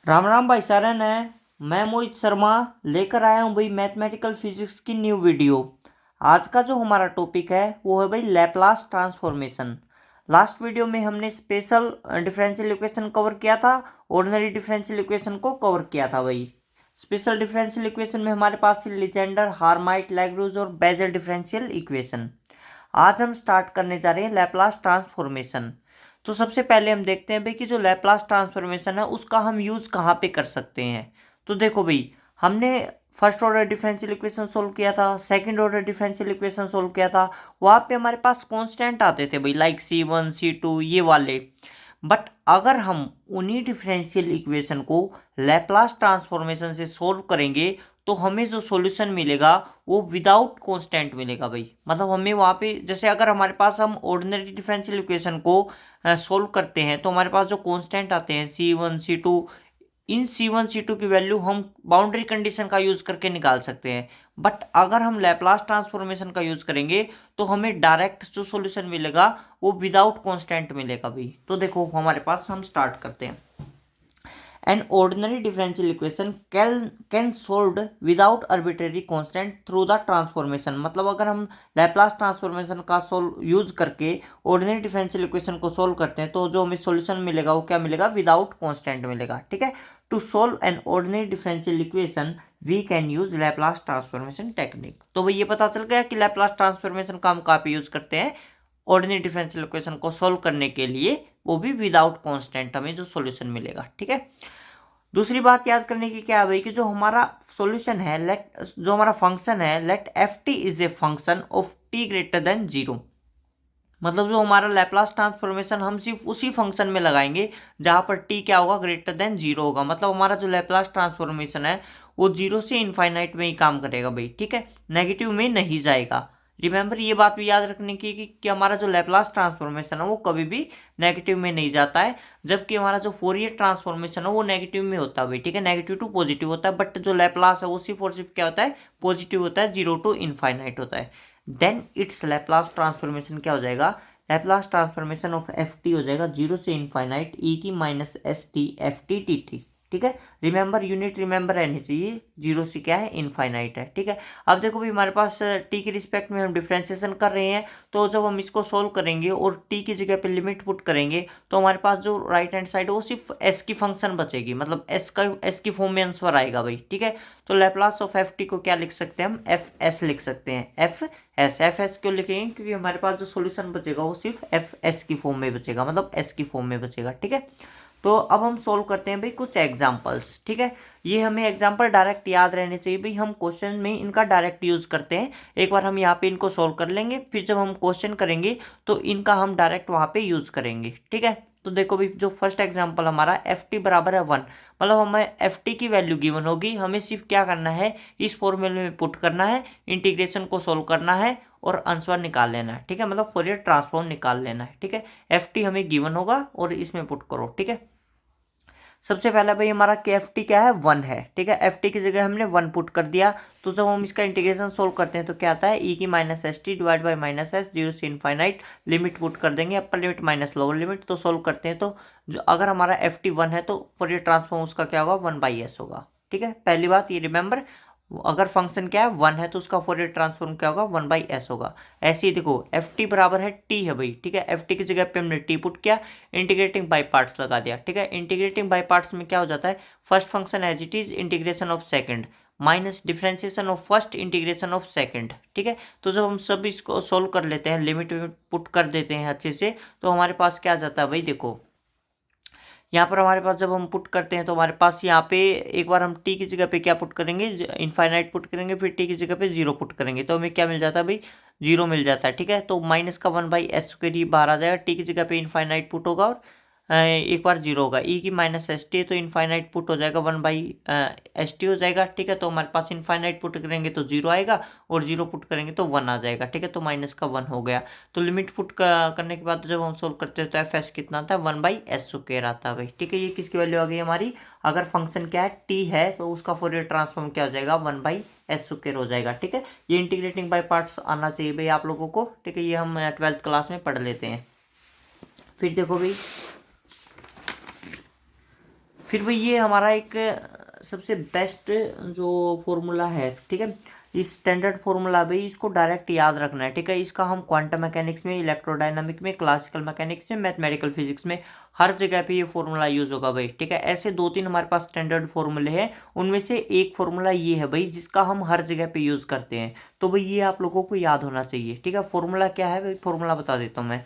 राम राम भाई सारन है। मैं मोहित शर्मा लेकर आया हूँ भाई मैथमेटिकल फिजिक्स की न्यू वीडियो। आज का जो हमारा टॉपिक है वो है भाई लैप्लास ट्रांसफॉर्मेशन। लास्ट वीडियो में हमने स्पेशल डिफरेंशियल इक्वेशन कवर किया था, ऑर्डिनरी डिफरेंशियल इक्वेशन को कवर किया था भाई। स्पेशल डिफरेंशियल इक्वेशन में हमारे पास थी लीजेंडर, हार्माइट, लैग्रेंज और बेजल डिफरेंशियल इक्वेशन। आज हम स्टार्ट करने जा रहे हैं लैप्लास ट्रांसफॉर्मेशन। तो सबसे पहले हम देखते हैं भाई कि जो लैप्लास ट्रांसफॉर्मेशन है उसका हम यूज़ कहाँ पे कर सकते हैं। तो देखो भाई, हमने first order differential equation solve किया था, second order differential equation solve किया था। वहाँ पे हमारे पास कांस्टेंट आते थे भाई, लाइक C1 C2 ये वाले। बट अगर हम उन्हीं डिफरेंशियल इक्वेशन को लैप्लास ट्रांसफॉर्मेशन से सोल्व करेंगे तो हमें जो सॉल्यूशन मिलेगा वो विदाउट कांस्टेंट मिलेगा भाई। मतलब हमें वहाँ पे जैसे अगर हमारे पास हम ऑर्डिनरी डिफरेंशियल इक्वेशन को सोल्व करते हैं तो हमारे पास जो कांस्टेंट आते हैं C1 C2, इन C1 C2 की वैल्यू हम बाउंड्री कंडीशन का यूज करके निकाल सकते हैं। बट अगर हम लैप्लास ट्रांसफॉर्मेशन का यूज करेंगे तो हमें डायरेक्ट जो सॉल्यूशन मिलेगा वो विदाउट कांस्टेंट मिलेगा भाई। तो देखो हमारे पास, हम स्टार्ट करते हैं। An ordinary differential equation can solved without arbitrary constant through the transformation। मतलब अगर हम लैप्लास ट्रांसफॉर्मेशन का यूज करके ऑर्डिनरी डिफरेंशियल इक्वेशन को सोल्व करते हैं तो जो हमें सॉल्यूशन मिलेगा वो क्या मिलेगा, विदाउट कांस्टेंट मिलेगा। ठीक है, to solve an ordinary differential equation we can use Laplace transformation technique. तो भाई ये पता चल गया कि लैप्लास ट्रांसफॉर्मेशन का हम कहाँ पे यूज करते हैं, ऑर्डिनरी डिफरेंशियल इक्वेशन को सोल्व करने के लिए, वो भी विदाउट कांस्टेंट हमें जो सॉल्यूशन मिलेगा। ठीक है, दूसरी बात याद करने की क्या है भाई कि जो हमारा सॉल्यूशन है, जो हमारा फंक्शन है let F T is a function of T greater than zero. मतलब जो हमारा लैप्लास ट्रांसफॉर्मेशन हम सिर्फ उसी फंक्शन में लगाएंगे जहां पर टी क्या होगा, ग्रेटर देन जीरो होगा। मतलब हमारा जो लैप्लास ट्रांसफॉर्मेशन है वो जीरो से इनफाइनाइट में ही काम करेगा भाई। ठीक है, नेगेटिव में नहीं जाएगा। रिमेंबर ये बात भी याद रखने की कि हमारा जो लैप्लास ट्रांसफॉर्मेशन है वो कभी भी नेगेटिव में नहीं जाता है, जबकि हमारा जो फोरियर ट्रांसफॉर्मेशन है वो नेगेटिव में होता है भाई। ठीक है, नेगेटिव टू पॉजिटिव होता है, बट जो लैप्लास है वो सिर्फ और सिर्फ क्या होता है, पॉजिटिव होता है, जीरो टू इनफाइनाइट होता है। देन इट्स लैप्लास ट्रांसफॉर्मेशन क्या हो जाएगा, Laplace transformation of F T हो जाएगा जीरो से इनफाइनाइट ई की minus S T F T T T. ठीक है, रिमेंबर यूनिट रिमेंबर रहनी चाहिए, जीरो से क्या है, इनफाइनाइट है। ठीक है, अब देखो भी हमारे पास टी के रिस्पेक्ट में हम डिफ्रेंसिएशन कर रहे हैं, तो जब हम इसको सोल्व करेंगे और टी की जगह पे लिमिट पुट करेंगे तो हमारे पास जो राइट हैंड साइड है वो सिर्फ एस की फंक्शन बचेगी। मतलब एस की फॉर्म में आंसर आएगा भाई। ठीक है, तो लैप्लास ऑफ एफ टी को क्या लिख सकते हैं हम, एफ एस लिख सकते हैं। एफ एस क्यों लिखेंगे, क्योंकि हमारे पास जो सॉल्यूशन बचेगा वो सिर्फ एफ एस की फॉर्म में बचेगा, मतलब एस की फॉर्म में बचेगा। ठीक है, तो अब हम सोल्व करते हैं भाई कुछ एग्जांपल्स। ठीक है, ये हमें एग्जांपल डायरेक्ट याद रहने चाहिए भाई, हम क्वेश्चन में इनका डायरेक्ट यूज करते हैं। एक बार हम यहाँ पे इनको सोल्व कर लेंगे, फिर जब हम क्वेश्चन करेंगे तो इनका हम डायरेक्ट वहाँ पे यूज करेंगे। ठीक है, तो देखो भाई जो फर्स्ट एग्जांपल हमारा एफ टी बराबर है 1। मतलब हमें एफ टी की वैल्यू गिवन होगी, हमें सिर्फ क्या करना है, इस फॉर्मूले में पुट करना है, इंटीग्रेशन को सोल्व करना है और आंसर निकाल लेना है। ठीक है, मतलब फोरियर ट्रांसफॉर्म निकाल लेना है। ठीक है, एफ टी हमें गिवन होगा और इसमें पुट करो। ठीक है, सबसे पहला भाई हमारा के एफ टी क्या है, 1 है। ठीक है, एफ टी की जगह हमने 1 पुट कर दिया, तो जब हम इसका इंटीग्रेशन सोल्व करते हैं तो क्या आता है, ई की minus S T divide by minus S, zero से इनफाइनाइट, लिमिट पुट कर देंगे, upper limit minus lower limit. तो सोल्व करते हैं तो जो अगर हमारा एफ टी 1 है तो फोरियर ट्रांसफॉर्म उसका क्या होगा, 1/s होगा। ठीक है, पहली बात ये रिमेंबर, अगर फंक्शन क्या है 1 है तो उसका फोरियर ट्रांसफॉर्म क्या होगा, 1/s होगा। ऐसे ही देखो एफ टी बराबर है टी है भाई। ठीक है, एफ टी की जगह पे हमने टी पुट किया, इंटीग्रेटिंग बाई पार्ट्स लगा दिया। ठीक है, इंटीग्रेटिंग बाई पार्ट्स में क्या हो जाता है, first function as it is integration of second minus differentiation of first integration of second. ठीक है, तो जब हम सब इसको सोल्व कर लेते हैं, लिमिट पुट कर देते हैं अच्छे से, तो हमारे पास क्या आ जाता है भाई, देखो यहाँ पर हमारे पास जब हम पुट करते हैं तो हमारे पास यहाँ पे एक बार हम टी की जगह पे क्या पुट करेंगे, इनफाइनाइट पुट करेंगे, फिर टी की जगह पे जीरो पुट करेंगे तो हमें क्या मिल जाता है भाई, जीरो मिल जाता है। ठीक है, तो माइनस का 1/s के लिए बाहर आ जाएगा, टी की जगह पे इनफाइनाइट पुट होगा और एक बार जीरो होगा, ई की माइनस एस टी है तो इनफाइनाइट पुट हो जाएगा, 1/s t हो जाएगा। ठीक है, तो हमारे पास इनफाइनाइट पुट करेंगे तो जीरो आएगा और जीरो पुट करेंगे तो 1 आ जाएगा। ठीक है, तो माइनस का 1 हो गया। तो लिमिट पुट करने के बाद जब हम सोल्व करते हैं तो एफ एस कितना आता है, 1/s² आता है भाई। ठीक है, ये किसकी वैल्यू आ गई हमारी, अगर फंक्शन क्या है टी है तो उसका फोरियर ट्रांसफॉर्म क्या हो जाएगा, 1/s² हो जाएगा। ठीक है, ये इंटीग्रेटिंग बाई पार्ट्स आना चाहिए भाई आप लोगों को। ठीक है, ये हम 12th क्लास में पढ़ लेते हैं। फिर देखो भाई फिर भाई ये हमारा एक सबसे बेस्ट जो फॉर्मूला है, ठीक है, इस स्टैंडर्ड फॉर्मूला भाई इसको डायरेक्ट याद रखना है, ठीक है। इसका हम क्वांटम मैकेनिक्स में, इलेक्ट्रोडायनामिक में, क्लासिकल मैकेनिक्स में, मैथमेटिकल फिजिक्स में हर जगह पे ये फॉर्मूला यूज होगा भाई, ठीक है। ऐसे 2-3 हमारे पास स्टैंडर्ड फॉर्मूले हैं, उनमें से एक फॉर्मूला ये है भाई जिसका हम हर जगह पे यूज करते हैं। तो भाई ये आप लोगों को याद होना चाहिए, ठीक है। फॉर्मूला क्या है भाई, फॉर्मूला बता देता हूँ मैं।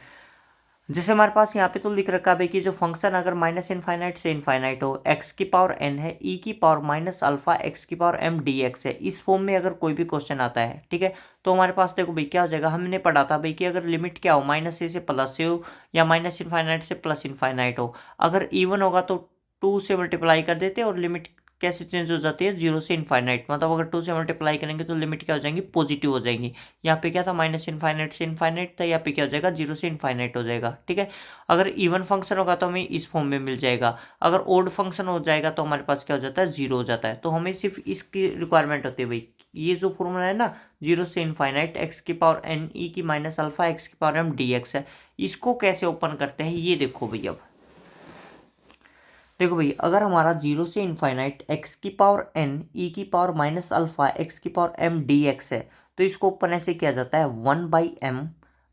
जैसे हमारे पास यहाँ पे तो लिख रखा है भाई कि जो फंक्शन अगर माइनस इनफाइनाइट से इनफाइनाइट हो, एक्स की पावर एन है, ई की पावर माइनस अल्फा एक्स की पावर एम डी एक्स है, इस फॉर्म में अगर कोई भी क्वेश्चन आता है, ठीक है, तो हमारे पास देखो भाई क्या हो जाएगा। हमने पढ़ा था भाई कि अगर लिमिट क्या हो, माइनस से प्लस से हो या माइनस इनफाइनाइट से प्लस इनफाइनाइट हो, अगर इवन होगा तो 2 से मल्टीप्लाई कर देते, और लिमिट कैसे चेंज हो जाती है, 0 से इनफाइनाइट, मतलब अगर 2 से मल्टीप्लाई करेंगे तो लिमिट क्या हो जाएंगी, पॉजिटिव हो जाएंगी। यहाँ पे क्या था, माइनस इनफाइनाइट से इनफाइनाइट था, यहाँ पे क्या हो जाएगा, 0 से इनफाइनाइट हो जाएगा, ठीक है। अगर इवन फंक्शन होगा तो हमें इस फॉर्म में मिल जाएगा, अगर ओड फंक्शन हो जाएगा तो हमारे पास क्या हो जाता है, 0 हो जाता है। तो हमें सिर्फ इसकी रिक्वायरमेंट होती है भाई, ये जो फॉर्मूला है ना, 0 से इनफाइनाइट एक्स की पावर एन ई की माइनस अल्फा एक्स की पावर एम डी एक्स है, इसको कैसे ओपन करते हैं ये देखो भाई। अब देखो भाई, अगर हमारा 0 से इनफाइनाइट एक्स की पावर एन ई की पावर माइनस अल्फा एक्स की पावर एम डी एक्स है, तो इसको ओपन ऐसे किया जाता है 1/m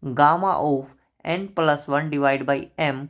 gamma of n+1 divide by M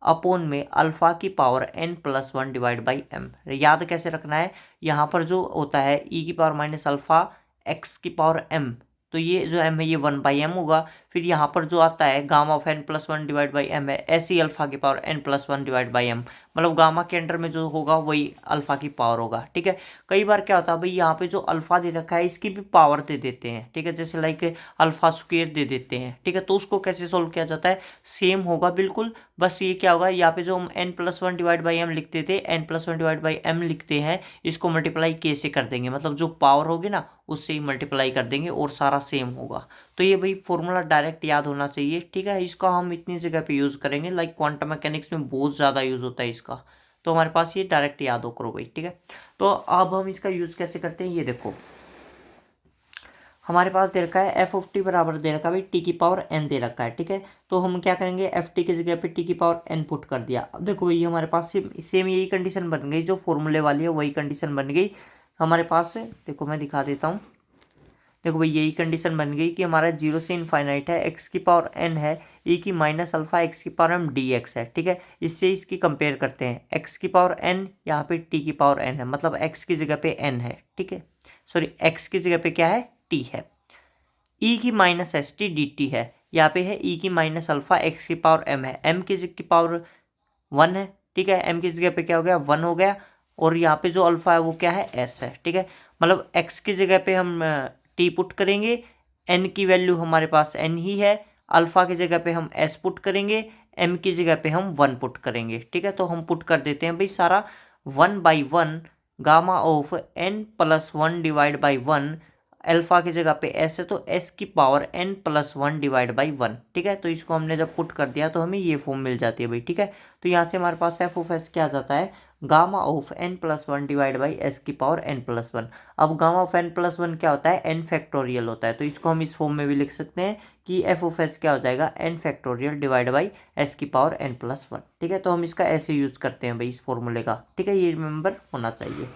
upon में अल्फा की power n+1 divide by M. याद कैसे रखना है, यहाँ पर जो होता है ई की पावर माइनस अल्फा एक्स की पावर एम, तो ये जो एम है ये 1/m होगा। फिर यहाँ पर जो आता है gamma of n+1 divide by M है, ऐसी अल्फा की power n+1 divide by M, मतलब गामा के अंडर में जो होगा वही अल्फा की पावर होगा, ठीक है। कई बार क्या होता है भाई, यहाँ पे जो अल्फा दे रखा है इसकी भी पावर दे देते हैं, ठीक है, जैसे लाइक अल्फा स्क्वेयर दे देते हैं, ठीक है। तो उसको कैसे सोल्व किया जाता है, सेम होगा बिल्कुल, बस ये क्या होगा, यहाँ पे जो हम n+1 डिवाइड बाई एम लिखते थे, n+1 डिवाइड बाई एम लिखते हैं, इसको मल्टीप्लाई के से कर देंगे, मतलब जो पावर होगी ना उससे ही मल्टीप्लाई कर देंगे और सारा सेम होगा। तो ये भाई फॉर्मूला डायरेक्ट याद होना चाहिए, ठीक है। इसका हम इतनी जगह पे यूज़ करेंगे, लाइक क्वांटम मैकेनिक्स में बहुत ज़्यादा यूज़ होता है इसका, तो हमारे पास ये डायरेक्ट याद हो करो भाई, ठीक है। तो अब हम इसका यूज़ कैसे करते हैं ये देखो। हमारे पास दे रखा है एफ ऑफ टी बराबर दे रखा है भाई टी की पावर एन दे रखा है, ठीक है। तो हम क्या करेंगे, एफ टी की जगह पे टी की पावर एन पुट कर दिया। अब देखो भाई हमारे पास सेम यही कंडीशन बन गई, जो फॉर्मूले वाली है वही कंडीशन बन गई हमारे पास से। देखो मैं दिखा देता हूँ, देखो भाई यही कंडीशन बन गई कि हमारा 0 से इनफाइनाइट है, एक्स की पावर एन है, ई की माइनस अल्फा एक्स की पावर एम डी एक्स है, ठीक है। इससे इसकी कंपेयर करते हैं, एक्स की पावर एन यहाँ पे टी की पावर एन है, मतलब एक्स की जगह पे एन है, ठीक है, सॉरी एक्स की जगह पे क्या है, टी है। ई की minus S T D T है, यहाँ पे है ई की माइनस अल्फा एक्स की पावर एम है, एम की पावर 1 है, ठीक है, एम की जगह पे क्या हो गया, 1 हो गया, और यहाँ पे जो अल्फा है वो क्या है, एस है, ठीक है। मतलब एक्स की जगह पे हम टी पुट करेंगे, एन की वैल्यू हमारे पास एन ही है, अल्फा की जगह पे हम एस पुट करेंगे, एम की जगह पे हम 1 पुट करेंगे, ठीक है। तो हम पुट कर देते हैं भाई सारा 1/1 gamma of n+1 divide by 1, alpha की जगह पे एस है तो एस की पावर n+1 डिवाइड बाई 1, ठीक है। तो इसको हमने जब पुट कर दिया तो हमें ये फॉर्म मिल जाती है भाई, ठीक है। तो यहाँ से हमारे पास एफ ऑफ एस क्या आ जाता है, gamma of n+1 divide by S की पावर n+1। अब गामा ऑफ n+1 क्या होता है, n फैक्टोरियल होता है, तो इसको हम इस फॉर्म में भी लिख सकते हैं कि एफ ऑफ एस क्या हो जाएगा, n factorial divide by S की पावर n+1, ठीक है। तो हम इसका ऐसे यूज़ करते हैं भाई इस फॉर्मूले का, ठीक है, ये रिमेंबर होना चाहिए।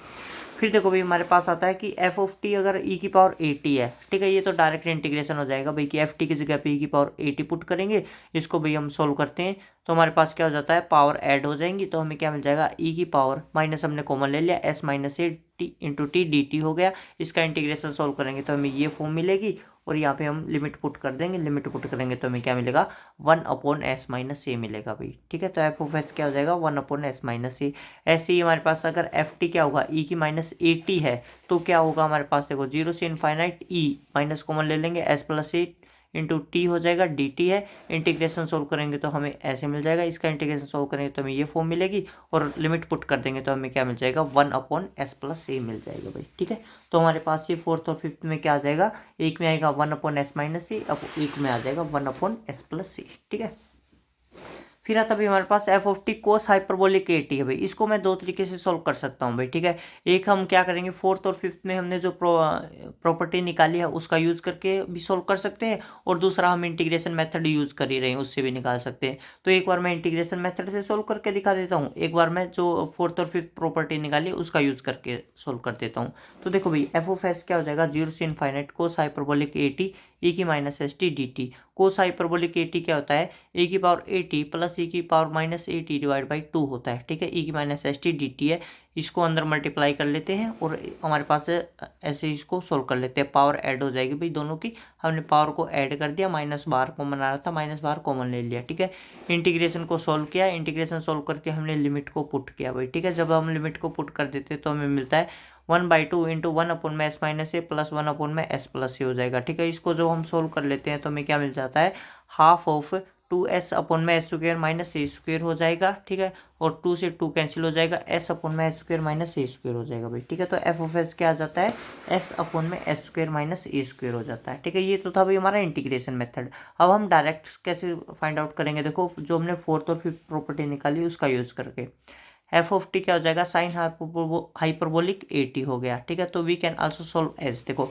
फिर देखो भाई हमारे पास आता है कि एफ ऑफ टी अगर ई की पावर ए टी है, ठीक है, ये तो डायरेक्ट इंटीग्रेशन हो जाएगा भाई कि एफ टी की जगह पे ई की पावर ए टी पुट करेंगे, इसको भाई हम सोल्व करते हैं तो हमारे पास क्या हो जाता है, पावर ऐड हो जाएंगी, तो हमें क्या मिल जाएगा, ई की पावर माइनस हमने कॉमन ले लिया, S minus A T into T D T हो गया। इसका इंटीग्रेशन सोल्व करेंगे तो हमें ये फॉर्म मिलेगी, और यहाँ पे हम लिमिट पुट कर देंगे, लिमिट पुट करेंगे तो हमें क्या मिलेगा, 1/s माइनस ए मिलेगा भाई, ठीक है। तो एफ ऑफ एस क्या हो जाएगा, 1/s माइनस ए। ऐसे ही हमारे पास अगर एफ टी क्या होगा, ई की माइनस ए टी है, तो क्या होगा हमारे पास, देखो 0 से इनफाइनाइट ई माइनस कॉमन ले लेंगे, एस प्लस ए इंटू टी हो जाएगा, डी टी है। इंटीग्रेशन सोल्व करेंगे तो हमें ऐसे मिल जाएगा, इसका इंटीग्रेशन सोल्व करेंगे तो हमें ये फॉर्म मिलेगी, और लिमिट पुट कर देंगे तो हमें क्या मिल जाएगा, 1/s प्लस ए मिल जाएगा भाई, ठीक है। तो हमारे पास ये 4th और 5th में क्या आ जाएगा, एक में आएगा 1/s माइनस ए, अब एक में आ जाएगा 1/s प्लस ए, ठीक है। फिर आता भाई हमारे पास F of T cos hyperbolic A T है भाई। इसको मैं दो तरीके से सोल्व कर सकता हूँ भाई, ठीक है। एक हम क्या करेंगे, फोर्थ और फिफ्थ में हमने जो प्रॉपर्टी निकाली है उसका यूज करके भी सोल्व कर सकते हैं, और दूसरा हम इंटीग्रेशन मेथड यूज कर ही रहे हैं उससे भी निकाल सकते हैं। तो एक बार मैं इंटीग्रेशन मेथड से सोल्व करके दिखा देता हूँ, एक बार मैं जो फोर्थ और फिफ्थ प्रॉपर्टी निकाली उसका यूज करके सोल्व कर देता हूँ। तो देखो भाई एफ ऑफ एस क्या हो जाएगा, 0 से infinite cos hyperbolic A T E की minus S T D T. Cos hyperbolic A T क्या होता है, ए की power A T plus E की power minus A T divide by 2 होता है, ठीक है। ई की minus S T D T है, इसको अंदर मल्टीप्लाई कर लेते हैं और हमारे पास ऐसे इसको सोल्व कर लेते हैं। पावर ऐड हो जाएगी भाई दोनों की, हमने पावर को ऐड कर दिया, माइनस बाहर कॉमन आ रहा था, माइनस बाहर कॉमन ले लिया, ठीक है। इंटीग्रेशन को सोल्व किया, इंटीग्रेशन सोल्व करके हमने लिमिट को पुट किया भाई, ठीक है। जब हम लिमिट को पुट कर देते हैं तो हमें मिलता है 1/2 इंटू 1 में एस माइनस ए प्लस 1 में एस प्लस ए हो जाएगा, ठीक है। इसको जब हम सोल्व कर लेते हैं तो हमें क्या मिल जाता है, हाफ ऑफ 2s में S square minus a square हो जाएगा, ठीक है। और 2 से 2 कैंसिल हो जाएगा, s में S square minus a square हो जाएगा भाई, ठीक है। तो एफ ऑफ एस क्या आ जाता है, s में S square minus a square हो जाता है, ठीक है। ये तो था भाई हमारा इंटीग्रेशन मेथड। अब हम डायरेक्ट कैसे फाइंड आउट करेंगे, देखो जो हमने फोर्थ और फिफ्थ प्रॉपर्टी निकाली उसका यूज करके एफ ऑफ टी क्या हो जाएगा, साइन हाइपरबोलिक ए टी हो गया, ठीक है। तो we can also solve as, देखो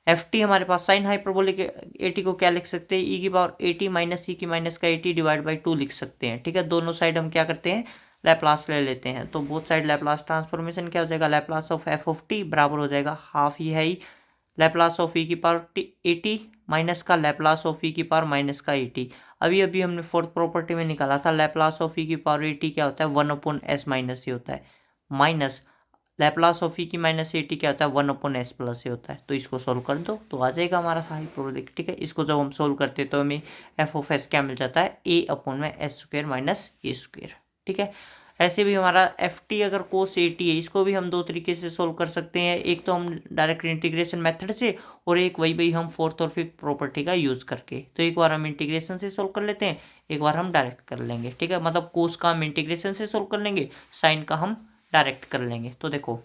एफ टी हमारे पास साइन हाइपरबोलिक ए टी को क्या लिख सकते हैं, ई की power A T minus E की माइनस का ए टी डिवाइड बाई 2 लिख सकते हैं, ठीक है। दोनों साइड हम क्या करते हैं, लैप्लास ले लेते हैं, तो बोथ साइड लैप्लास ट्रांसफॉर्मेशन क्या हो जाएगा, Laplace of F of T बराबर हो जाएगा हाफ ही है ही लैप्लास ऑफ ई की पावर ए टी माइनस का लैप्लास ऑफ ई की पावर माइनस का ए टी। अभी अभी हमने फोर्थ प्रॉपर्टी में निकाला था, लैप्लास ऑफ ई की पावर ए टी क्या होता है, 1/s माइनस ए होता है, माइनस लैप्लास ऑफ ई की माइनस ए टी क्या होता है, 1/s प्लस ए होता है। तो इसको सोल्व कर दो तो आ जाएगा हमारा सही प्रोडक्ट, ठीक है। इसको जब हम सोल्व करते हैं तो हमें एफ ऑफ एस क्या मिल जाता है, a/s square minus a square, ठीक है। ऐसे भी हमारा एफ टी अगर कोस ए टी है, इसको भी हम दो तरीके से सोल्व कर सकते हैं, एक तो हम डायरेक्ट इंटीग्रेशन मेथड से, और एक वही हम फोर्थ और फिफ्थ प्रॉपर्टी का यूज़ करके। तो एक बार हम इंटीग्रेशन से सोल्व कर लेते हैं, एक बार हम डायरेक्ट कर लेंगे, ठीक है। मतलब कोस का हम इंटीग्रेशन से सोल्व कर लेंगे, साइन का हम डायरेक्ट कर लेंगे। तो देखो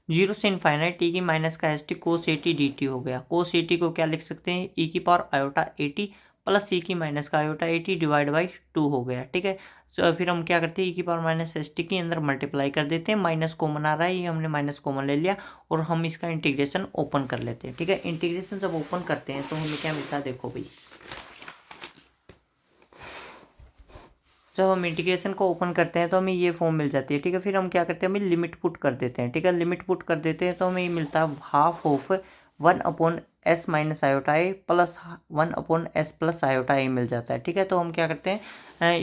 0 से इनफाइनाइट टी की माइनस का S T cos A T D T हो गया। कोस ए टी को क्या लिख सकते हैं, ई की power iota A T plus E की माइनस का iota A T divide by 2 हो गया, ठीक है। तो फिर हम क्या करते हैं, ई की पावर माइनस एस टी के अंदर मल्टीप्लाई कर देते हैं, माइनस कॉमन आ रहा है, ये हमने माइनस कॉमन ले लिया, और हम इसका इंटीग्रेशन ओपन कर लेते हैं, ठीक है। इंटीग्रेशन जब ओपन करते हैं तो हमें क्या मिलता है, देखो भाई जब हम इंटीग्रेशन को ओपन करते हैं तो हमें ये फॉर्म मिल जाती है, ठीक है। फिर हम क्या करते हैं, हमें लिमिट पुट कर देते हैं, ठीक है। लिमिट पुट कर देते हैं तो हमें ये मिलता है half of 1/s minus iota A plus 1/s plus iota A मिल जाता है, ठीक है। तो हम क्या करते हैं,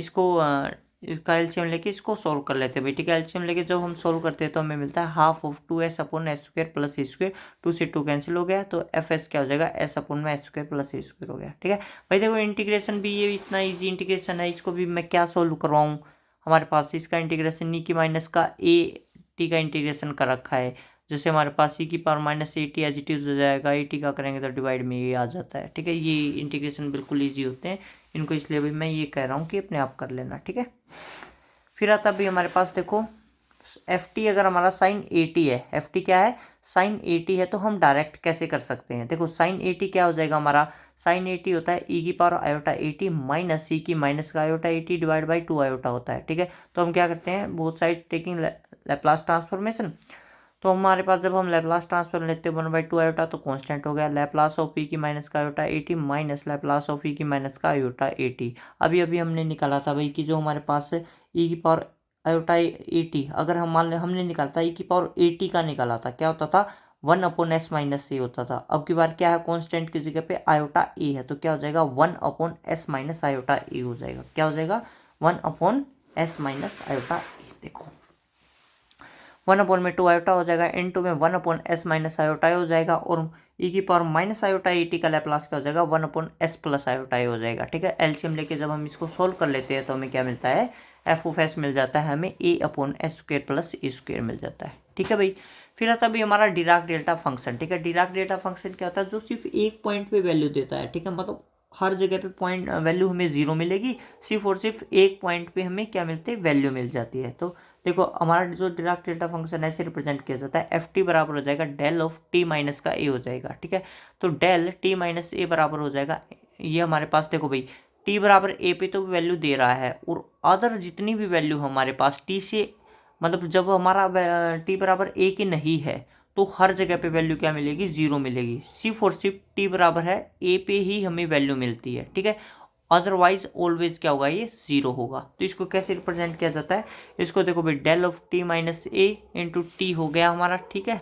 इसका एलसीएम लेके इसको सोल्व कर लेते हैं भाई, ठीक है। एलसीएम लेके जब हम सोल्व करते हैं तो हमें मिलता है half of 2s/s square plus A square, 2 से 2 कैंसिल हो गया, तो एफ एस क्या हो जाएगा, s/s स्क्वेयर प्लस ए स्क्वेयर हो गया, ठीक है भाई। देखो इंटीग्रेशन भी ये इतना इजी इंटीग्रेशन है, इसको भी मैं क्या सोल्व करवाऊँ, हमारे पास इसका इंटीग्रेशन ई की माइनस का ए टी का इंटीग्रेशन कर रखा है, जैसे हमारे पास ई की power minus A T as it is हो जाएगा, ए टी का करेंगे तो डिवाइड में ये आ जाता है, ठीक है। ये इंटीग्रेशन बिल्कुल ईजी होते हैं, इनको इसलिए भी मैं ये कह रहा हूँ कि अपने आप कर लेना, ठीक है। फिर आता भी हमारे पास देखो एफ टी अगर हमारा साइन ए टी है, एफ टी क्या है, साइन ए टी है, तो हम डायरेक्ट कैसे कर सकते हैं, देखो साइन ए टी क्या हो जाएगा हमारा, साइन ए टी होता है ई की power iota A T minus C की माइनस का iota A T divide by 2 iota होता है, ठीक है। तो हम क्या करते हैं, both side taking Laplace transformation, तो हमारे पास जब हम लैप्लास ट्रांसफॉर्म लेते हैं 1/2 आयोटा तो कांस्टेंट हो गया, लैप्लास ऑफ ई की माइनस का iota A T minus Laplace of E की माइनस का आयोटा ए टी। अभी अभी हमने निकाला था भाई कि जो हमारे पास ई की पावर आयोटा ए टी, अगर हम मान लें हमने निकाला था ई की पावर ए टी का निकाला था, क्या होता था 1/s माइनस ए होता था। अब की बार क्या है, कांस्टेंट की जगह पे आयोटा ए है, तो क्या हो जाएगा 1/s माइनस आयोटा ए हो जाएगा, क्या हो जाएगा 1/s माइनस आयोटा ए। देखो 1/2 आयोटा हो जाएगा, इनटू में 1/s माइनस आयोटा हो जाएगा, और ई की power minus iota A T का लैप्लास क्या हो जाएगा 1/s प्लस आयोटा हो जाएगा, ठीक है। एलसीएम लेके जब हम इसको सोल्व कर लेते हैं तो हमें क्या मिलता है, एफ ऑफ एस मिल जाता है हमें a/s स्क्वेयर प्लस ए स्क्वेयर मिल जाता है, ठीक है भाई। फिर आता भी हमारा डिराक डेल्टा फंक्शन, ठीक है। डिराक डेल्टा फंक्शन क्या होता है, जो सिर्फ एक पॉइंट पे वैल्यू देता है, ठीक है। मतलब हर जगह पे पॉइंट वैल्यू हमें 0 मिलेगी, सिर्फ और सिर्फ एक पॉइंट पे हमें क्या मिलते हैं, वैल्यू मिल जाती है। तो देखो हमारा जो डिराक डेल्टा फंक्शन ऐसे रिप्रेजेंट किया जाता है, एफ टी बराबर हो जाएगा डेल ऑफ टी माइनस का ए हो जाएगा, ठीक है। तो डेल टी माइनस ए बराबर हो जाएगा, ये हमारे पास देखो भाई टी बराबर ए पे तो वैल्यू दे रहा है, और अदर जितनी भी वैल्यू हमारे पास टी से, मतलब जब हमारा टी बराबर ए की नहीं है तो हर जगह पे वैल्यू क्या मिलेगी, जीरो मिलेगी। सिर्फ और सिर्फ टी बराबर है ए पे ही हमें वैल्यू मिलती है, ठीक है। अदरवाइज ऑलवेज क्या होगा, ये जीरो होगा। तो इसको कैसे रिप्रेजेंट किया जाता है, इसको देखो भाई, del of T minus A into T हो गया हमारा, ठीक है।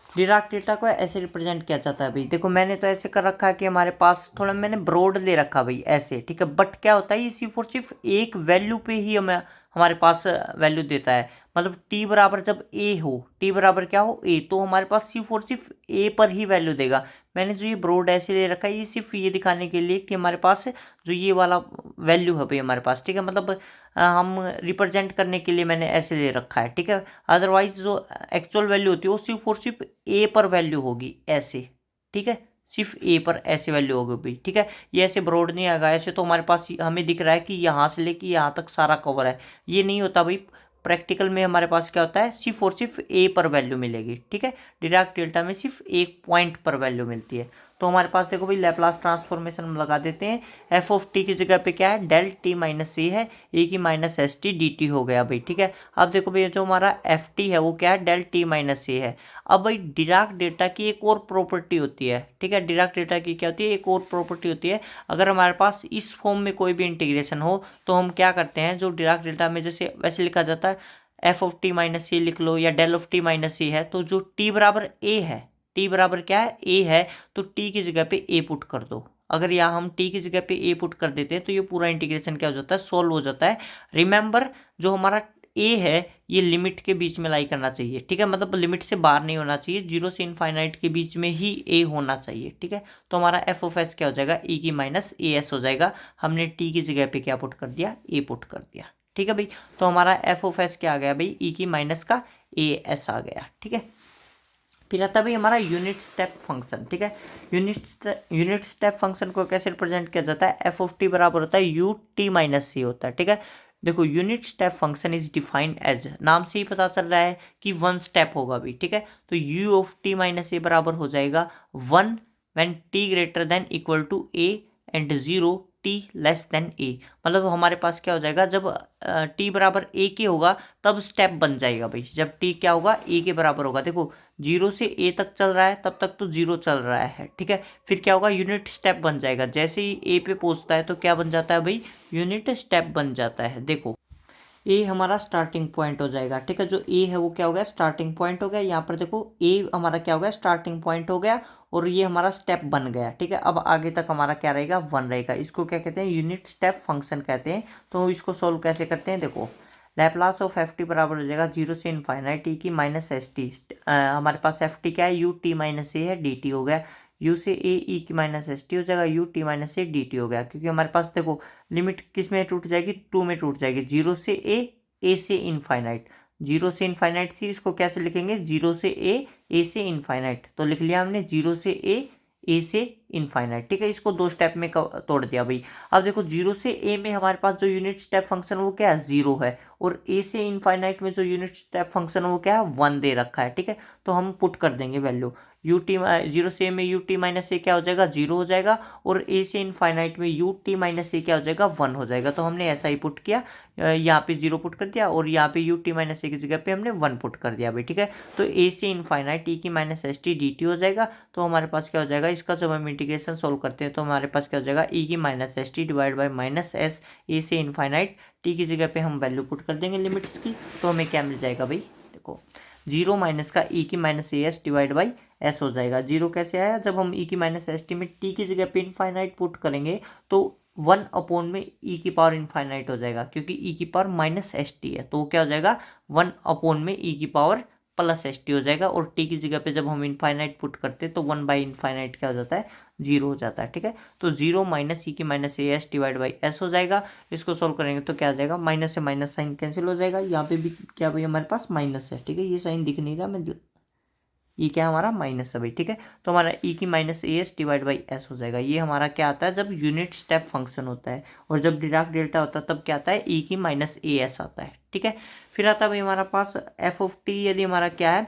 डिराक डेल्टा को ऐसे रिप्रेजेंट किया जाता है भाई। देखो मैंने तो ऐसे कर रखा है कि हमारे पास थोड़ा मैंने ब्रॉड ले रखा भाई ऐसे, ठीक है। बट क्या होता है, ये सिर्फ और सिर्फ एक वैल्यू पे ही हमें हमारे पास वैल्यू देता है। मतलब टी बराबर जब ए हो, टी बराबर क्या हो, ए, तो हमारे पास सिर्फ और सिर्फ ए पर ही वैल्यू देगा। मैंने जो ये ब्रॉड ऐसे ले रखा है, ये सिर्फ ये दिखाने के लिए कि हमारे पास जो ये वाला वैल्यू है भाई हमारे पास, ठीक है। मतलब हम रिप्रेजेंट करने के लिए मैंने ऐसे ले रखा है, ठीक है। अदरवाइज जो एक्चुअल वैल्यू होती है वो सिर्फ और सिर्फ ए पर वैल्यू होगी ऐसे, ठीक है। सिर्फ ए पर ऐसे वैल्यू होगी भाई, ठीक है। ये ऐसे ब्रॉड नहीं आएगा। ऐसे तो हमारे पास हमें दिख रहा है कि यहाँ से लेके यहाँ तक सारा कवर है, ये नहीं होता भाई। प्रैक्टिकल में हमारे पास क्या होता है, सिर्फ और सिर्फ ए पर वैल्यू मिलेगी, ठीक है। डिराक डेल्टा में सिर्फ एक पॉइंट पर वैल्यू मिलती है। तो हमारे पास देखो भाई, लैप्लास ट्रांसफॉर्मेशन लगा देते हैं। एफ ऑफ टी की जगह पे क्या है, डेल टी माइनस ए है, ए की minus S T D T हो गया भाई, ठीक है। अब देखो भाई, जो हमारा एफ टी है वो क्या है, डेल टी माइनस ए है। अब भाई डिराक डेल्टा की एक और प्रॉपर्टी होती है, ठीक है। डिराक डेल्टा की क्या होती है, एक और प्रॉपर्टी होती है। अगर हमारे पास इस फॉर्म में कोई भी इंटीग्रेशन हो तो हम क्या करते हैं, जो डिराक डेल्टा में जैसे वैसे लिखा जाता है, एफ ऑफ टी माइनस ए लिख लो या डेल ऑफ टी माइनस ए है, तो जो टी बराबर ए है, टी बराबर क्या है, ए है, तो टी की जगह पे ए पुट कर दो। अगर यहाँ हम टी की जगह पे ए पुट कर देते हैं तो ये पूरा इंटीग्रेशन क्या हो जाता है, सोल्व हो जाता है। रिमेंबर, जो हमारा ए है ये लिमिट के बीच में लाई करना चाहिए, ठीक है। मतलब लिमिट से बाहर नहीं होना चाहिए, जीरो से इनफाइनाइट के बीच में ही ए होना चाहिए, ठीक है। तो हमारा एफ ऑफ एस क्या हो जाएगा, ई की माइनस ए एस हो जाएगा। हमने टी की जगह पे क्या पुट कर दिया, ए पुट कर दिया, ठीक है भाई। तो हमारा एफ ऑफ एस क्या आ गया भाई, ई की माइनस का ए एस आ गया, ठीक है। फिर आता है भाई हमारा यूनिट स्टेप फंक्शन, ठीक है। यूनिट स्टेप फंक्शन को कैसे रिप्रेजेंट किया जाता है, एफ ऑफ टी बराबर होता है यू टी माइनस सी होता है, ठीक है। देखो unit step function is defined as, नाम से ही पता चल रहा है कि वन स्टेप होगा भी, ठीक है। तो U of T minus A बराबर हो जाएगा 1 when T greater than equal to A and 0 T less than A. मतलब हमारे पास क्या हो जाएगा, जब टी बराबर ए के होगा तब स्टेप बन जाएगा भाई, जब टी क्या होगा, ए के बराबर होगा। देखो 0 से ए तक चल रहा है, तब तक तो 0 चल रहा है, ठीक है। फिर क्या होगा, यूनिट स्टेप बन जाएगा। जैसे ही ए पे पहुंचता है तो क्या बन जाता है भाई, यूनिट स्टेप बन जाता है। देखो ए हमारा स्टार्टिंग पॉइंट हो जाएगा, ठीक है। जो ए है वो क्या हो गया, स्टार्टिंग पॉइंट हो गया। यहाँ पर देखो ए हमारा क्या हो गया, स्टार्टिंग पॉइंट हो गया, और ये हमारा स्टेप बन गया, ठीक है। अब आगे तक हमारा क्या रहेगा, 1 रहेगा। इसको क्या कहते हैं, यूनिट स्टेप फंक्शन कहते हैं। तो इसको सोल्व कैसे करते हैं, देखो लैप्लास ऑफ एफ टी बराबर हो जाएगा 0 से इनफाइनाइट टी की माइनस एस टी। हमारे पास एफ टी क्या है, यू टी माइनस ए है, डी टी हो गया। यू से ए ई की माइनस एस टी हो जाएगा, U T minus A D T हो गया। क्योंकि हमारे पास देखो लिमिट किस में टूट जाएगी, 2 में टूट जाएगी, 0 से ए से इनफाइनाइट। 0 से इनफाइनाइट थी, इसको कैसे लिखेंगे, 0 से ए से इनफाइनाइट। तो लिख लिया हमने 0 से ए से इनफाइनाइट, ठीक है। इसको 2 स्टेप में तोड़ दिया भाई। अब देखो 0 से ए में हमारे पास जो यूनिट स्टेप फंक्शन वो क्या है, 0 है, और ए से इनफाइनाइट में जो यूनिट स्टेप फंक्शन वो क्या है, 1 दे रखा है, ठीक है। तो हम पुट कर देंगे वैल्यू, यू टी 0 से ए में यू टी माइनस ए क्या हो जाएगा, 0 हो जाएगा, और ए से इनफाइनाइट में यू टी माइनस ए क्या हो जाएगा, 1 हो जाएगा। तो हमने ऐसा ही पुट किया, यहाँ पे 0 पुट कर दिया, और यहाँ पे यू टी माइनस ए की जगह पे हमने 1 पुट कर दिया भाई, ठीक है। तो ए से इनफाइनाइट टी की minus S T D T हो जाएगा। तो हमारे पास क्या हो जाएगा, इसका जब हम इंटीग्रेशन सोल्व करते हैं तो हमारे पास क्या हो जाएगा, ई की minus S T divide by minus S, A से इनफाइनाइट टी की जगह पे हम वैल्यू पुट कर देंगे लिमिट्स की। तो हमें क्या मिल जाएगा भाई, देखो 0 माइनस का ई की minus A S divide by S हो जाएगा। 0 कैसे आया, जब हम ई की माइनस एस टी में टी की जगह पे इनफाइनाइट पुट करेंगे तो 1 अपॉन में ई की पावर इनफाइनाइट हो जाएगा, क्योंकि ई की पावर माइनस एस टी है। तो वो क्या हो जाएगा, 1 अपॉन में ई की पावर प्लस एस टी हो जाएगा। और टी की जगह पे जब हम इनफाइनाइट पुट करते हैं तो 1 बाई इनफाइनाइट क्या हो जाता है, 0 हो जाता है, ठीक है। तो 0 माइनस ई की minus A S divide by S हो जाएगा। इसको सोल्व करेंगे तो क्या हो जाएगा, माइनस से माइनस साइन कैंसिल हो जाएगा। यहाँ पे भी क्या भाई हमारे पास माइनस है, ठीक है। ये साइन दिख नहीं रहा, मैं ये क्या हमारा माइनस है भाई, ठीक है। तो हमारा ई की minus A S divide by S हो जाएगा। ये हमारा क्या आता है, जब यूनिट स्टेप फंक्शन होता है, और जब डिराक डेल्टा होता है तब क्या आता है, ई की माइनस ए एस आता है, ठीक है। फिर आता है भाई हमारा पास एफ ऑफ टी, यदि हमारा क्या है,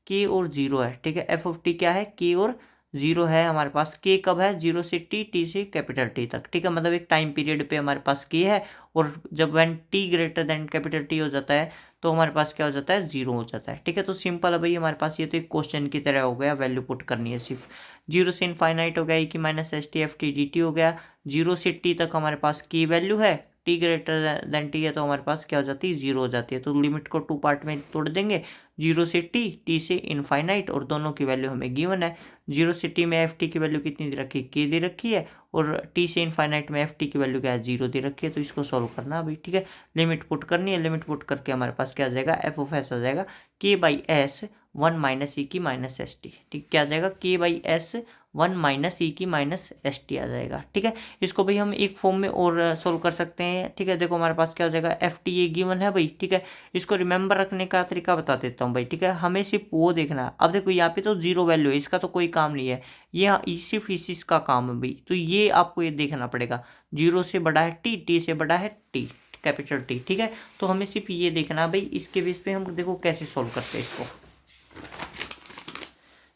के और 0 है, ठीक है। एफ ऑफ टी क्या है, के और जीरो है हमारे पास। के कब है? जीरो से टी, टी से कैपिटल टी तक, ठीक है, मतलब एक टाइम पीरियड पे हमारे पास के है। और जब when T greater then capital T हो जाता है तो हमारे पास क्या हो जाता है? जीरो हो जाता है, ठीक है। तो सिंपल है भाई हमारे पास, ये तो एक क्वेश्चन की तरह हो गया, वैल्यू पुट करनी है सिर्फ। जीरो से इनफाइनाइट हो गया ई की minus S T F T D T हो गया। जीरो से टी तक हमारे पास की वैल्यू है, टी ग्रेटर देन टी है तो हमारे पास क्या हो जाती है? जीरो हो जाती है। तो लिमिट को टू पार्ट में तोड़ देंगे, जीरो से टी, टी से इनफाइनाइट, और दोनों की वैल्यू हमें गिवन है। जीरो से टी में एफ टी की वैल्यू कितनी दे रखी है? के दे रखी है। और टी से इनफाइनाइट में एफ टी की वैल्यू क्या है? जीरो दे रखी है। तो इसको सॉल्व करना है अभी, ठीक है। लिमिट पुट करनी है, लिमिट पुट करके हमारे पास क्या आ जाएगा? एफ ऑफ एस आ जाएगा के by S one minus E की माइनस एस टी, ठीक, क्या आ जाएगा? के by S one minus E की माइनस एस टी आ जाएगा, ठीक है। इसको भाई हम एक फॉर्म में और सोल्व कर सकते हैं, ठीक है। देखो हमारे पास क्या हो जाएगा? एफ टी ये गिवन है भाई, ठीक है। इसको रिमेंबर रखने का तरीका बता देता हूँ भाई, ठीक है। हमें सिर्फ वो देखना है। अब देखो यहाँ पे तो जीरो वैल्यू है, इसका तो कोई काम नहीं है, ये सिर्फ इसी का काम है भाई। तो ये आपको ये देखना पड़ेगा, जीरो से बड़ा है टी, टी से बड़ा है टी, कैपिटल टी, ठीक है। तो हमें सिर्फ ये देखना है भाई। इसके बेस पे हम देखो कैसे सोल्व करते हैं इसको।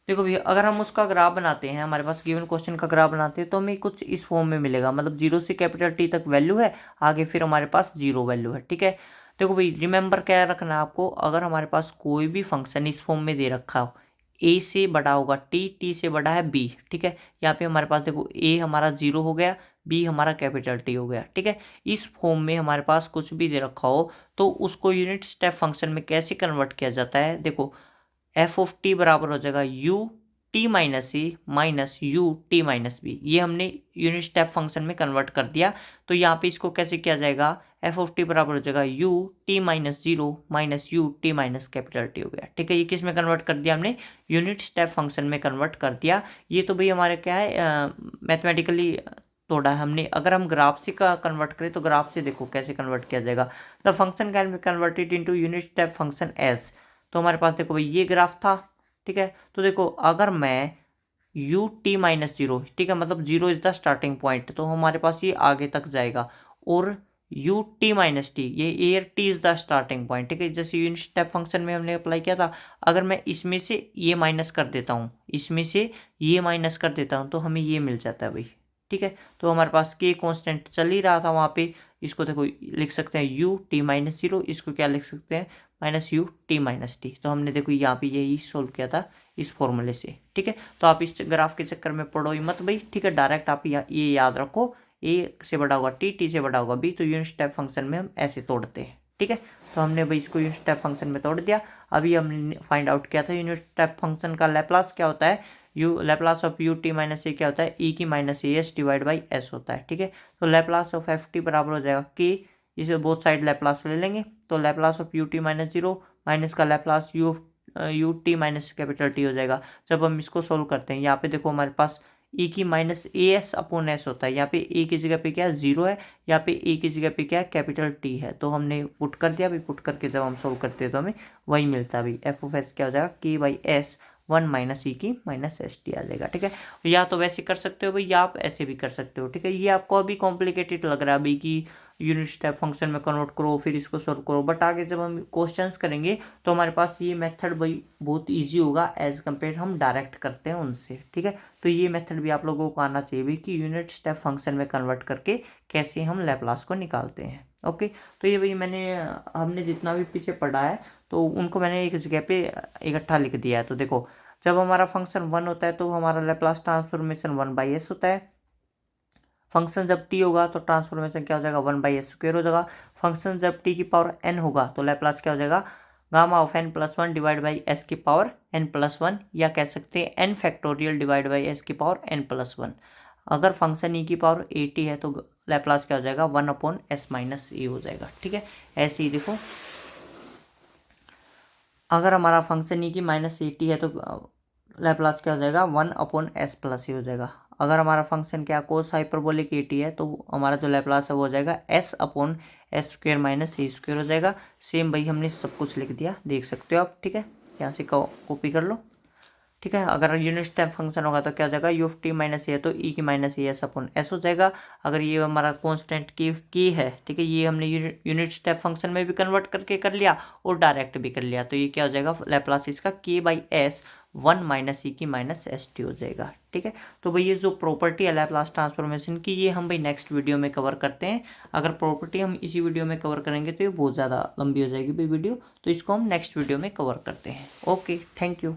देखो भैया अगर हम उसका ग्राफ बनाते हैं, हमारे पास गिवन क्वेश्चन का ग्राफ बनाते हैं तो हमें कुछ इस फॉर्म में मिलेगा, मतलब जीरो से कैपिटल टी तक वैल्यू है, आगे फिर हमारे पास जीरो वैल्यू है, ठीक है। देखो भाई रिमेंबर क्या रखना है आपको, अगर हमारे पास कोई भी फंक्शन इस फॉर्म में दे रखा हो, ए से बड़ा होगा टी, टी से बड़ा है बी, ठीक है। यहाँ पे हमारे पास देखो ए हमारा जीरो हो गया, बी हमारा कैपिटल टी हो गया, ठीक है। इस फॉर्म में हमारे पास कुछ भी दे रखा हो तो उसको यूनिट स्टेप फंक्शन में कैसे कन्वर्ट किया जाता है? देखो एफ ऑफ टी बराबर हो जाएगा U T minus C minus U T minus B, ये हमने यूनिट स्टेप फंक्शन में कन्वर्ट कर दिया। तो यहाँ पे इसको कैसे किया जाएगा? एफ ऑफ टी बराबर हो जाएगा U T minus zero minus U T minus capital T हो गया, ठीक है। ये किस में कन्वर्ट कर दिया? हमने यूनिट स्टेप फंक्शन में कन्वर्ट कर दिया। ये तो भाई हमारे क्या है, मैथमेटिकली तोड़ा है हमने। अगर हम ग्राफ से का कन्वर्ट करें तो ग्राफ से देखो कैसे कन्वर्ट किया जाएगा। The function can be converted into unit step function as. तो हमारे पास देखो भाई ये ग्राफ था, ठीक है। तो देखो अगर मैं यू टी माइनस जीरो, ठीक है, मतलब zero is the starting point, तो हमारे पास ये आगे तक जाएगा। और यू टी माइनस टी, ये air T is the starting point, ठीक है। जैसे यूनिट स्टेप फंक्शन में हमने अप्लाई किया था, अगर मैं इसमें से ये माइनस कर देता हूँ, इसमें से ये माइनस कर देता हूँ तो हमें ये मिल जाता है भाई, ठीक है। तो हमारे पास के कॉन्स्टेंट चल ही रहा था वहाँ पे। इसको देखो लिख सकते हैं यू टी माइनस जीरो, इसको क्या लिख सकते हैं? Minus U T minus T. तो हमने देखो यहाँ पे यही सोल्व किया था इस फॉर्मूले से, ठीक है। तो आप इस ग्राफ के चक्कर में पढ़ो ही मत भाई, ठीक है। डायरेक्ट आप ये याद रखो, ए से बड़ा होगा टी, टी से बड़ा होगा बी, तो यूनिट स्टेप फंक्शन में हम ऐसे तोड़ते हैं, ठीक है। तो हमने भाई इसको यूनिट स्टेप फंक्शन में तोड़ दिया। अभी हमने फाइंड आउट किया था यूनिट स्टेप फंक्शन का लैप्लास क्या होता है। U Laplace of U T minus A क्या होता है? ई की minus A S divide by S होता है, ठीक है। तो लैप्लास ऑफ एफ टी बराबर हो जाएगा के, इसे बोथ साइड लैप्लास ले लेंगे तो Laplace of U T minus zero minus का Laplace u T minus capital T हो जाएगा। जब हम इसको सोल्व करते हैं यहाँ पे देखो हमारे पास ई की minus A S upon S होता है। यहाँ पे ए की जगह पे क्या है? जीरो है। यहाँ पे ए की जगह पे क्या है? कैपिटल टी है। तो हमने पुट कर दिया भाई, पुट करके जब हम सोल्व करते हैं तो हमें वही मिलता है भाई। एफ ऑफ एस क्या हो जाएगा? के by S one minus E की माइनस एस टी आ जाएगा, ठीक है। या तो वैसे कर सकते हो भाई, या आप ऐसे भी कर सकते हो, ठीक है। ये आपको अभी कॉम्प्लिकेटेड लग रहा है भाई कि यूनिट स्टेप फंक्शन में कन्वर्ट करो फिर इसको सॉल्व करो, बट आगे जब हम क्वेश्चंस करेंगे तो हमारे पास ये मेथड भाई बहुत इजी होगा एज कम्पेयर हम डायरेक्ट करते हैं उनसे, ठीक है। तो ये मेथड भी आप लोगों को आना चाहिए भाई कि यूनिट स्टेप फंक्शन में कन्वर्ट करके कैसे हम लैप्लास को निकालते हैं, ओके। तो ये भाई हमने जितना भी पीछे पढ़ा है तो उनको मैंने एक जगह पे इकट्ठा लिख दिया है। तो देखो जब हमारा फंक्शन वन होता है तो हमारा Laplace transformation one by S होता है। फंक्शन जब टी होगा तो ट्रांसफॉर्मेशन क्या हो जाएगा? वन बाई एस स्क्वेयर हो जाएगा। फंक्शन जब टी की पावर एन होगा तो लैप्लास क्या हो जाएगा? Gamma of N plus one divide by S की पावर एन प्लस वन, या कह सकते हैं N factorial divide by S की पावर एन प्लस वन। अगर फंक्शन ई की पावर ए टी है तो लैप्लास क्या हो जाएगा? वन अपॉन एस माइनस ए हो जाएगा, ठीक है। ऐसे ही देखो अगर हमारा फंक्शन ई की माइनस ए टी है तो लैप्लास क्या हो जाएगा? वन अपॉन एस प्लस ए हो जाएगा। अगर हमारा फंक्शन क्या कोस हाइपरबोलिक ए टी है तो हमारा जो लैप्लास है वो हो जाएगा s upon s square minus a square हो जाएगा। सेम भाई हमने सब कुछ लिख दिया, देख सकते हो आप, ठीक है। यहाँ से कॉपी कर लो, ठीक है। अगर यूनिट स्टेप फंक्शन होगा तो क्या हो जाएगा? यू ऑफ टी माइनस ए तो ई की minus A S upon S हो जाएगा। अगर ये हमारा कॉन्स्टेंट की है, ठीक है, ये हमने यूनिट स्टेप फंक्शन में भी कन्वर्ट करके कर लिया और डायरेक्ट भी कर लिया, तो ये क्या हो जाएगा? लैप्लास इसका के बाई एस 1 माइनस ई की माइनस एस टी हो जाएगा। ठीक है, तो भाई ये जो प्रॉपर्टी है लैप्लास ट्रांसफॉर्मेशन की, ये हम भाई नेक्स्ट वीडियो में कवर करते हैं। अगर प्रॉपर्टी हम इसी वीडियो में कवर करेंगे तो ये बहुत ज़्यादा लंबी हो जाएगी भाई वीडियो, तो इसको हम नेक्स्ट वीडियो में कवर करते हैं। Okay, thank you.